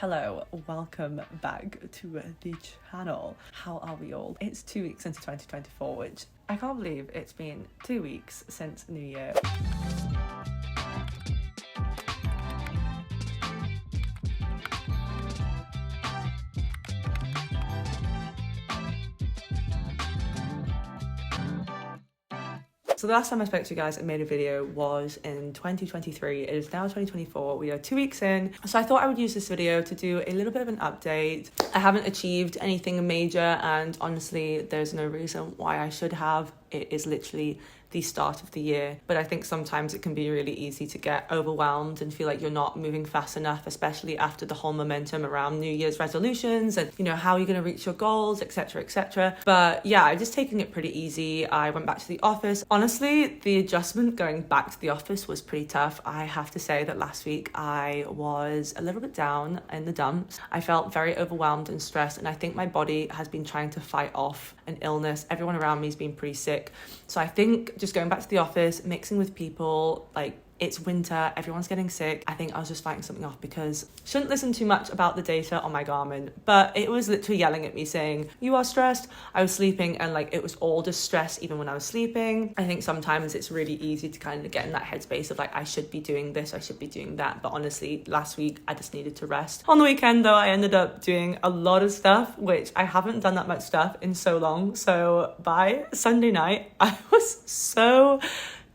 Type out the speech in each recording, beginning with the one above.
Hello, welcome back to the channel. How are we all? It's 2 weeks into 2024, which I can't believe it's been 2 weeks since New Year. So the last time I spoke to you guys and made a video was in 2023. It is now 2024. We are 2 weeks in. So I thought I would use this video to do a little bit of an update. I haven't achieved anything major, and honestly, there's no reason why I should have. It is literally the start of the year, but I think sometimes it can be really easy to get overwhelmed and feel like you're not moving fast enough, especially after the whole momentum around New Year's resolutions and, you know, how you're going to reach your goals, etc., etc. But yeah, I'm just taking it pretty easy. I went back to the office. Honestly, the adjustment going back to the office was pretty tough. I have to say that last week I was a little bit down in the dumps. I felt very overwhelmed and stressed, and I think my body has been trying to fight off an illness. Everyone around me has been pretty sick. So I think just going back to the office, mixing with people, like, it's winter, everyone's getting sick. I think I was just fighting something off because I shouldn't listen too much about the data on my Garmin, but it was literally yelling at me saying, you are stressed. I was sleeping and like it was all just stress even when I was sleeping. I think sometimes it's really easy to kind of get in that headspace of like, I should be doing this, I should be doing that. But honestly, last week I just needed to rest. On the weekend though, I ended up doing a lot of stuff, which I haven't done that much stuff in so long. So by Sunday night, I was so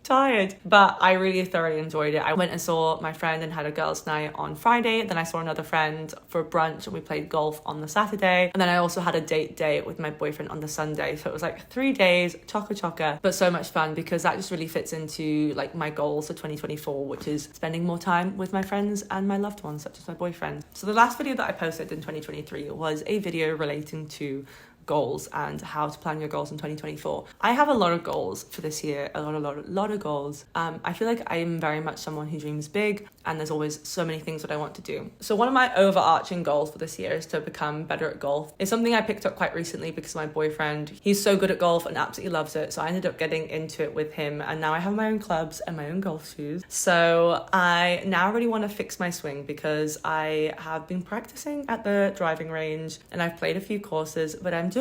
tired, but I really thoroughly enjoyed it. I went and saw my friend and had a girls' night on Friday. Then I saw another friend for brunch and we played golf on the Saturday. And then I also had a date day with my boyfriend on the Sunday. So it was like 3 days, choca, but so much fun because that just really fits into like my goals for 2024, which is spending more time with my friends and my loved ones, such as my boyfriend. So the last video that I posted in 2023 was a video relating to goals and how to plan your goals in 2024. I have a lot of goals for this year, a lot of goals. I feel like I'm very much someone who dreams big, and there's always so many things that I want to do. So one of my overarching goals for this year is to become better at golf. It's something I picked up quite recently because my boyfriend, he's so good at golf and absolutely loves it. So I ended up getting into it with him, and now I have my own clubs and my own golf shoes. So I now really want to fix my swing because I have been practicing at the driving range and I've played a few courses, but I'm just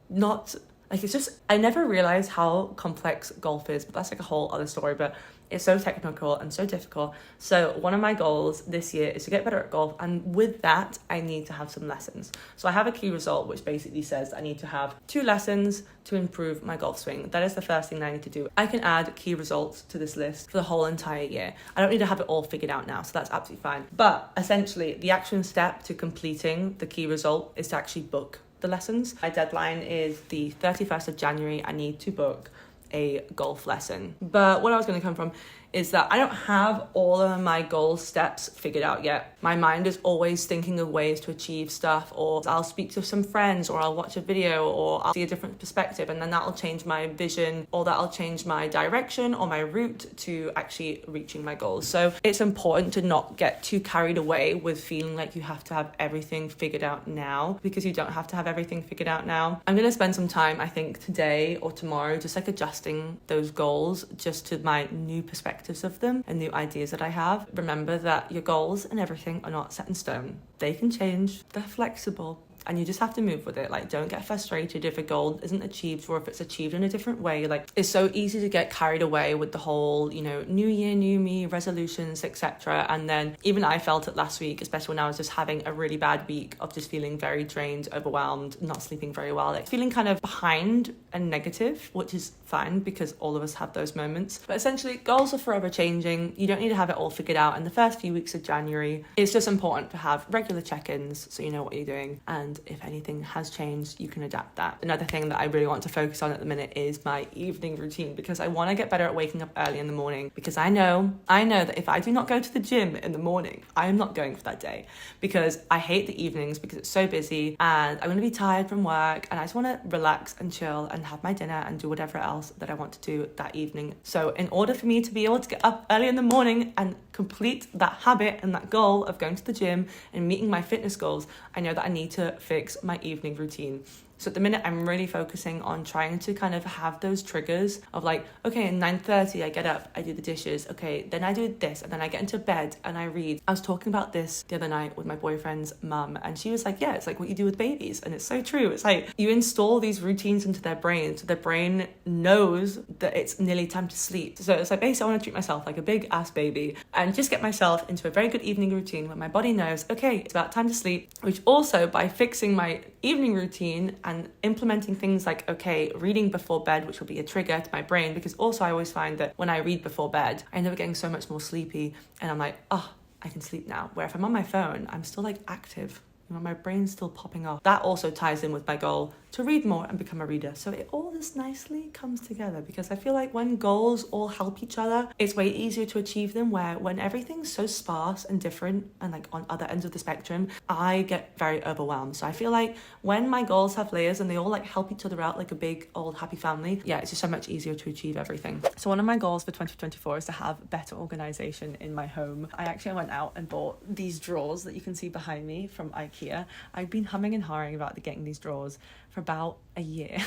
not like, it's just, I never realized how complex golf is, but that's like a whole other story. But it's so technical and so difficult. So one of my goals this year is to get better at golf, and with that I need to have some lessons. So I have a key result which basically says I need to have 2 lessons to improve my golf swing. That is the first thing that I need to do. I can add key results to this list for the whole entire year. I don't need to have it all figured out now, so that's absolutely fine. But essentially the action step to completing the key result is to actually book the lessons. My deadline is the 31st of January. I need to book a golf lesson. But what I was going to come from is that I don't have all of my goal steps figured out yet. My mind is always thinking of ways to achieve stuff, or I'll speak to some friends, or I'll watch a video, or I'll see a different perspective, and then that'll change my vision, or that'll change my direction or my route to actually reaching my goals. So it's important to not get too carried away with feeling like you have to have everything figured out now, because you don't have to have everything figured out now. I'm going to spend some time, I think today or tomorrow, just like adjusting those goals just to my new perspectives of them and new ideas that I have. Remember that your goals and everything are not set in stone. They can change, they're flexible, and you just have to move with it. Like, don't get frustrated if a goal isn't achieved or if it's achieved in a different way. Like, it's so easy to get carried away with the whole, you know, new year, new me, resolutions, etc. And then even I felt it last week, especially when I was just having a really bad week of just feeling very drained, overwhelmed, not sleeping very well, like feeling kind of behind and negative, which is fine because all of us have those moments. But essentially, goals are forever changing. You don't need to have it all figured out in the first few weeks of January. It's just important to have regular check-ins so you know what you're doing, and if anything has changed, you can adapt that. Another thing that I really want to focus on at the minute is my evening routine, because I want to get better at waking up early in the morning, because I know that if I do not go to the gym in the morning, I am not going for that day, because I hate the evenings because it's so busy and I'm going to be tired from work and I just want to relax and chill and have my dinner and do whatever else that I want to do that evening. So in order for me to be able to get up early in the morning and complete that habit and that goal of going to the gym and meeting my fitness goals, I know that I need to fix my evening routine. So at the minute, I'm really focusing on trying to kind of have those triggers of like, okay, at 9:30 I get up, I do the dishes, okay, then I do this, and then I get into bed and I read. I was talking about this the other night with my boyfriend's mum, and she was like, yeah, it's like what you do with babies. And it's so true. It's like you install these routines into their brain, so their brain knows that it's nearly time to sleep. So it's like, basically I want to treat myself like a big ass baby and just get myself into a very good evening routine where my body knows, okay, it's about time to sleep. Which also, by fixing my evening routine and implementing things like, okay, reading before bed, which will be a trigger to my brain, because also I always find that when I read before bed, I end up getting so much more sleepy, and I'm like, oh, I can sleep now. Where if I'm on my phone, I'm still like active. You know, my brain's still popping off. That also ties in with my goal to read more and become a reader. So it all just nicely comes together, because I feel like when goals all help each other, it's way easier to achieve them, where when everything's so sparse and different and like on other ends of the spectrum, I get very overwhelmed. So I feel like when my goals have layers and they all like help each other out like a big old happy family, yeah, it's just so much easier to achieve everything. So one of my goals for 2024 is to have better organization in my home. I actually went out and bought these drawers that you can see behind me from IKEA. I've been humming and hawing about getting these drawers for about a year.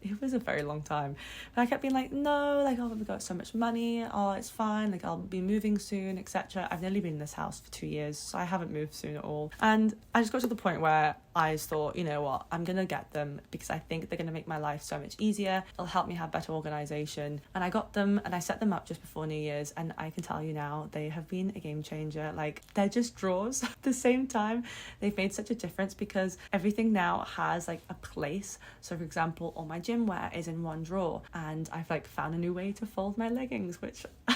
It was a very long time, but I kept being like, no, like, oh, we've got so much money, oh, it's fine, like I'll be moving soon, etc. I've nearly been in this house for 2 years, so I haven't moved soon at all. And I just got to the point where I just thought, you know what, I'm gonna get them because I think they're gonna make my life so much easier. It'll help me have better organization. And I got them and I set them up just before New Year's, and I can tell you now, they have been a game changer. Like, they're just drawers. At the same time, they've made such a difference because everything now has like a place. So for example, all my gym wear is in one drawer, and I've like found a new way to fold my leggings, which I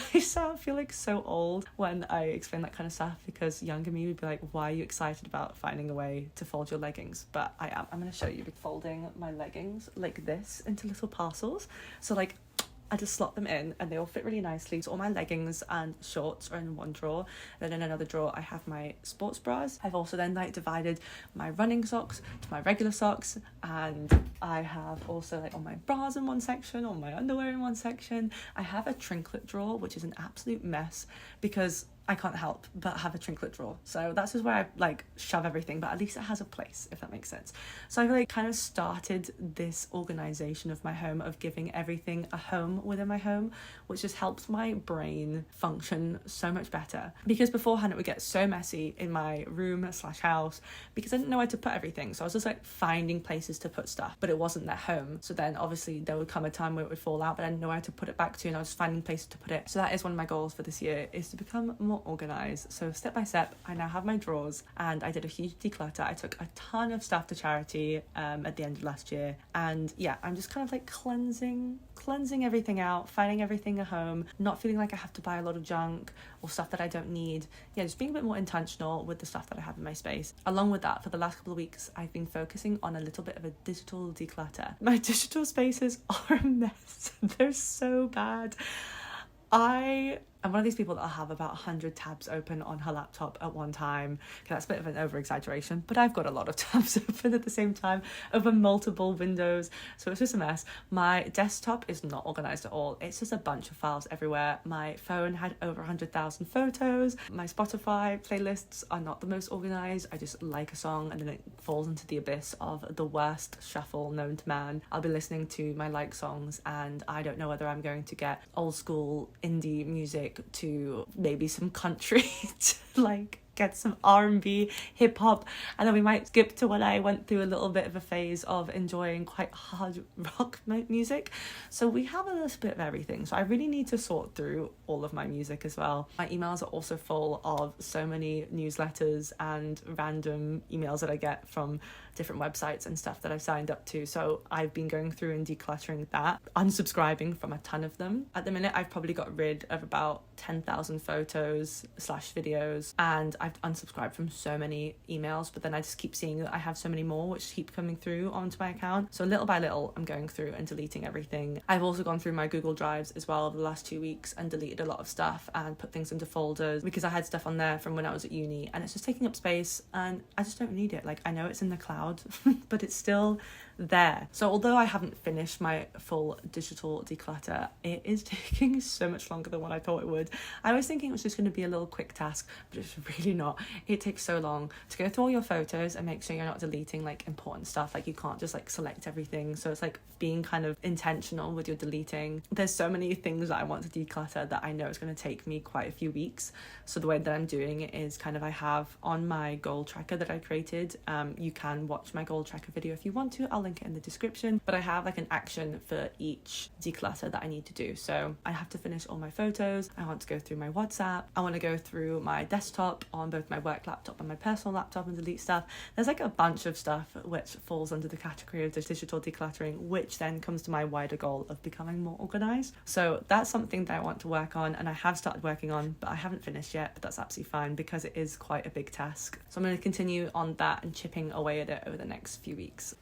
feel like so old when I explain that kind of stuff, because younger me would be like, why are you excited about finding a way to fold your leggings? But I am. I'm going to show you folding my leggings like this into little parcels. So like I just slot them in and they all fit really nicely. So all my leggings and shorts are in one drawer. Then in another drawer I have my sports bras. I've also then like divided my running socks to my regular socks, and I have also like all my bras in one section, all my underwear in one section. I have a trinket drawer, which is an absolute mess because I can't help but have a trinket drawer. So that's just where I like shove everything, but at least it has a place, if that makes sense. So I've like kind of started this organization of my home, of giving everything a home within my home, which just helps my brain function so much better. Because beforehand it would get so messy in my room / house because I didn't know where to put everything. So I was just like finding places to put stuff, but it wasn't their home. So then obviously there would come a time where it would fall out, but I didn't know where to put it back to, and I was finding places to put it. So that is one of my goals for this year, is to become more organized. So step by step, I now have my drawers, and I did a huge declutter. I took a ton of stuff to charity at the end of last year, and yeah, I'm just kind of like cleansing everything out, finding everything a home, not feeling like I have to buy a lot of junk or stuff that I don't need. Yeah, just being a bit more intentional with the stuff that I have in my space. Along with that, for the last couple of weeks, I've been focusing on a little bit of a digital declutter. My digital spaces are a mess. They're so bad. I'm one of these people that'll have about 100 tabs open on her laptop at one time. Okay, that's a bit of an over-exaggeration, but I've got a lot of tabs open at the same time over multiple windows, so it's just a mess. My desktop is not organised at all. It's just a bunch of files everywhere. My phone had over 100,000 photos. My Spotify playlists are not the most organised. I just like a song and then it falls into the abyss of the worst shuffle known to man. I'll be listening to my like songs and I don't know whether I'm going to get old school indie music to maybe some country to like get some R&B, hip hop, and then we might skip to when I went through a little bit of a phase of enjoying quite hard rock music. So we have a little bit of everything. So I really need to sort through all of my music as well. My emails are also full of so many newsletters and random emails that I get from different websites and stuff that I've signed up to. So I've been going through and decluttering that, unsubscribing from a ton of them. At the minute, I've probably got rid of about 10,000 photos / videos, and I've unsubscribed from so many emails, but then I just keep seeing that I have so many more which keep coming through onto my account. So little by little, I'm going through and deleting everything. I've also gone through my Google Drives as well over the last 2 weeks and deleted a lot of stuff and put things into folders because I had stuff on there from when I was at uni and it's just taking up space and I just don't need it. Like, I know it's in the cloud, but it's still there. So although I haven't finished my full digital declutter, it is taking so much longer than what I thought it would. I was thinking it was just going to be a little quick task, but it's really not. It takes so long to go through all your photos and make sure you're not deleting like important stuff. Like you can't just like select everything. So it's like being kind of intentional with your deleting. There's so many things that I want to declutter that I know it's going to take me quite a few weeks. So the way that I'm doing it is kind of, I have on my goal tracker that I created, you can watch my goal tracker video if you want to. I'll link it in the description, but I have like an action for each declutter that I need to do. So I have to finish all my photos. I want to go through my WhatsApp. I want to go through my desktop on both my work laptop and my personal laptop and delete stuff. There's like a bunch of stuff which falls under the category of the digital decluttering, which then comes to my wider goal of becoming more organized. So that's something that I want to work on, and I have started working on, but I haven't finished yet, but that's absolutely fine because it is quite a big task. So I'm going to continue on that and chipping away at it over the next few weeks.